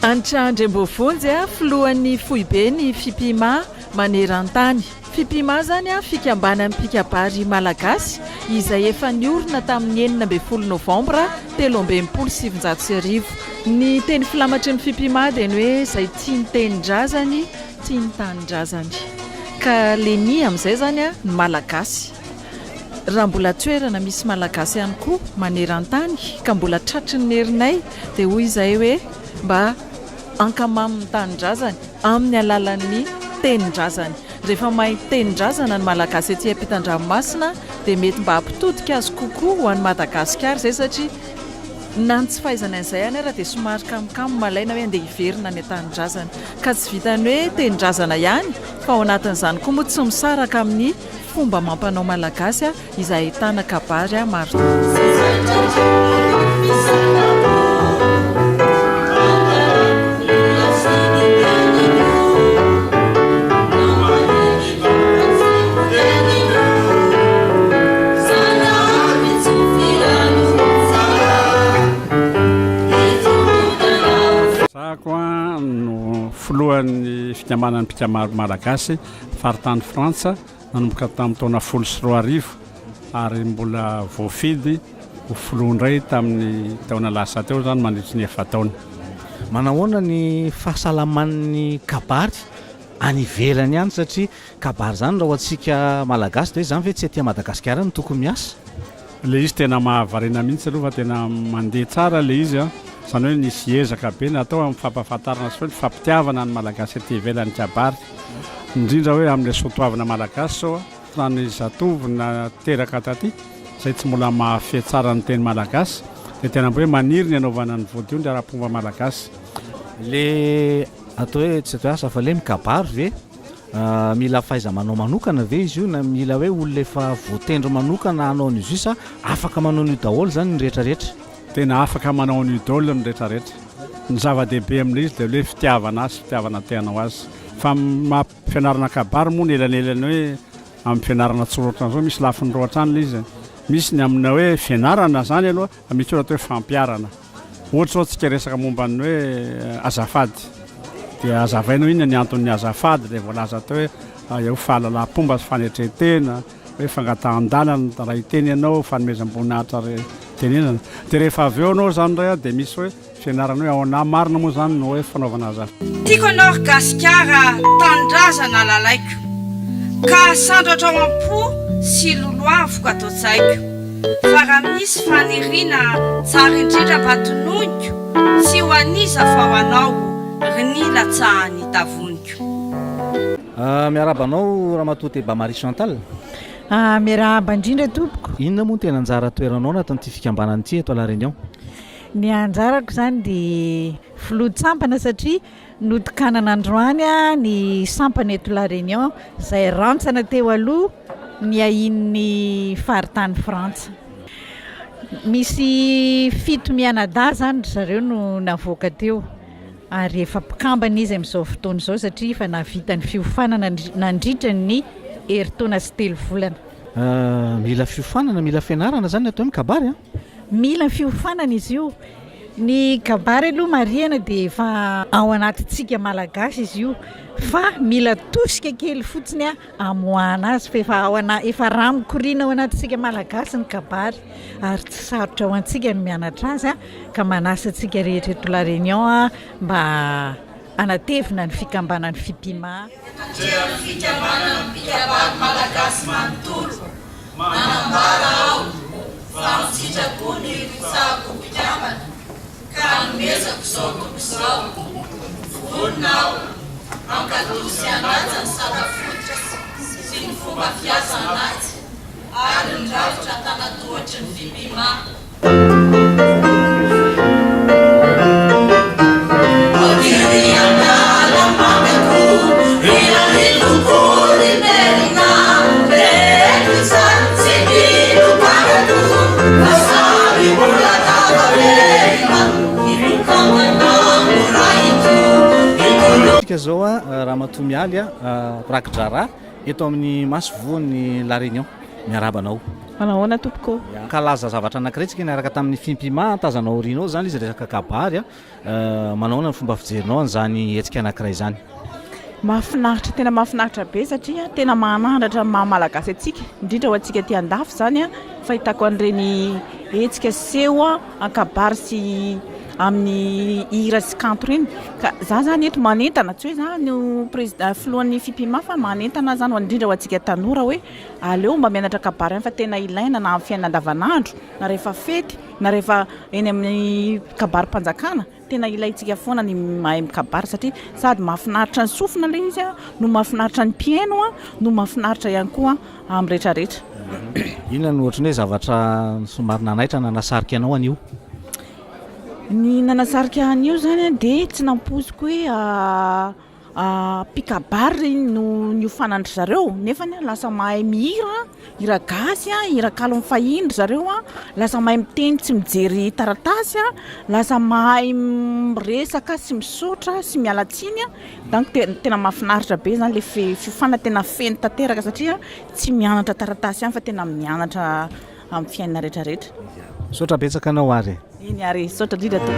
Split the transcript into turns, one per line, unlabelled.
Antrandry Ambovonjy a filohan'ny foibe ny fipima maneran-tany. Fipima zany a fikambanan'ny mpikabary malagasy izay efa niorina tamin'ny 9 Novambra 2017. Ny teny filamatry ny fipima dia ny hoe izay tia ny tenin-drazany tia ny tanin-drazany ka leny amin'izay zany a ny malagasy. Raha mbola toerana misy malagasy ihany koa maneran-tany ka mbola tratry ny herinay dia hoy izay hoe mba ankamamin'ny tanin-drazany amin'ny alalan'ny tenin-drazany. Rehefa mahay tenin-drazana ny malagasy ety ampitan-dranomasina dia mety mba hampitodika azy kokoa ho an'ny Madagasikara izay satria na ny tsy fahaizana an'izay any raha dia somary kamokamo malaina hoe andeha hiverina ny tanin-drazana ka tsy vitany hoe tenin-drazana ihany fa ao anatin'izany koa moa tsy misaraka amin'ny fomba mampanao malagasy izay ahitana kabary maro.
No filohan'ny fikambanan'ny mpikabary malagasy faritany Frantsa nanomboka tamin'ny taona 20 ary mbola voafidy ho filohandray tamin'ny taona lasa teo zany mandritry ny 9 taona.
Manahoana ny fahasalaman'ny kabary any ivelany ihany satria kabary zany raha antsika malagasy dia zany ve tsy etỳ Madagasikara no tokony miasa?
Le izy tena mahavarena mihitsy aloha fa tena mandeha tsara le izy zany hoe nisy ezaka be natao amin'ny fampahafantarana sy hoe fampitiavana ny malagasy ety ivelan'ny kabary indrindra hoe amin'ilay soatoavana malagasy sao raha ny zatovo na teraka taty izay tsy mbola mahafia tsara ny teny malagasy dia tena mbo hoe maniry ny anaovana ny vodiondry ara-pomba malagasy.
Le atao hoe tsy atao asa fa le mikabary ve mila fahaiza-manao manokana ve izy io na mila hoe olona efa voatendro manokana hanao n'izy io sa afaka manao n'io daholo zany ny rehetrarehetra?
Tena afaka manao ny daholo ny rehetrarehetra. Ny zava-dehibe amin'ilay izy dia hoe fitiavana azy, fitiavana tenao azy. Fa fianarana kabary moa ny elanelany hoe amin'ny fianarana tsoroatra zao misy lafiny roatra any izy. Misy ny amina hoe fianarana zany aloha, misy ohatra hoe fampiarana. Ohatra zao tsika resaka momba ny hoe azafady. Dia azavainao iny ny anton'ny azafady dia voalaza atao hoe eo fahalalam-pomba sy fanetretena, hoe fangatahan-dalana raha hiteny ianao fanomezam-boninahitra tenenana. Dia rehefa avy eo anao zany ray dia misy hoe fianarana hoe ao anahy marina moa zany no hoe fanaovana azafady.
Tiako anao gasikara tandrazana lalaiko ka sandratra ao am-po sy loloavoko atao tsaiko fa raha misy faniriana tsara indrindra mbatononiko tsy ho aniza fa ho anao rinila tsahany tavoniko.
Miarabanao Ramatoa Bamary Chantal.
Miarahaba indrindra tompoko.
Inona moa tena anjara toeranao anatin'ity fikambanana ity eto à La Réunion?
Ny anjarako zany dia filoha-tsampana satria notokanana androany ny sampana eto La Réunion izay rantsana teo aloha ny ahin'ny faritany Frantsa. Misy 7 mianadahy zany zareo no navoaka teo ary efa mpikambana izy amin'izao fotoana izao satria efa nahavita ny fiofanana nandritra ny herintaona sy 3 volana.
Mila fiofanana, mila fianarana zany atao mikabary?
Mila fiofanana izy io. Ny kabary aloha marihana dia efa ao anatintsika malagasy izy io fa mila tosika kely fotsiny amoahana azy fa efa ramokoriana ao anatintsika malagasy ny kabary ary tsy sarotra ho antsika ny mianatra azy ka manasa antsika rehetra eto La Réunion mba anatevina ny fikambanan'ny fipima.
Fikambanan'ny mpikabary malagasy manontolo manambara ao fa sitrapo ny ritsako mpikambana ka nomezako izao toko izao voninao ankatosy anaty ny sadafotra sy ny fomba fiasa anaty ary ny ravotra tanatohatry ny fipima. Masari
antsika zao a raha matomialy a rakidrara eto amin'ny masovony la réunion miarabanao
manahoana tompoko
kalaza zavatra anakiretsika niaraka tamin'ny fimpima tazanao rinao zany izy resaka kabary a manahoana ny fomba fijerinao an'izany hetsika anankiray zany
mahafinaritra tena mahafinaritra be satria tena manandratra mamalagasy atsika indrindra ho atsika ty andafy zany a fahitako an'ireny hetsika seho akabary sy amin'ny hira sy kanto reny ka za zany eto manentana tsy hoe za no président filohan'ny fipima fa manentana zany indrindra ho atsika tanora hoe aleo mba mianatra kabary any fa tena ilaina na amin'ny fiainana andavanandro na rehefa fety na rehefa eny amin'ny kabary mpanjakana tena ilaintsika foana ny mahay kabary satria sady mahafinaritra ny sofina le izy a no mahafinaritra ny mpiaino a no mahafinaritra ihany koa amin'ny rehetrarehetra
inona ny ohatry ny hoe zavatra somary nanaitra nanasarika anao anio
ny nanasarika an'io zany dia tsy nampoziko hoe pikabary no niofanandry zareo nefa lasa mahay mihira hira gasy hira kalo mifahindry zareo lasa mahay miteny tsy mijery taratasy lasa mahay miresaka sy misotra sy mialatsiny donc tena mahafinaritra be zany le fifana tena feno tanteraka satria tsy mianatra taratasy ihany fa tena mianatra amin'ny fiainana rehetrarehetra
sotra betsaka anao ary
iny ary sotra indrindra to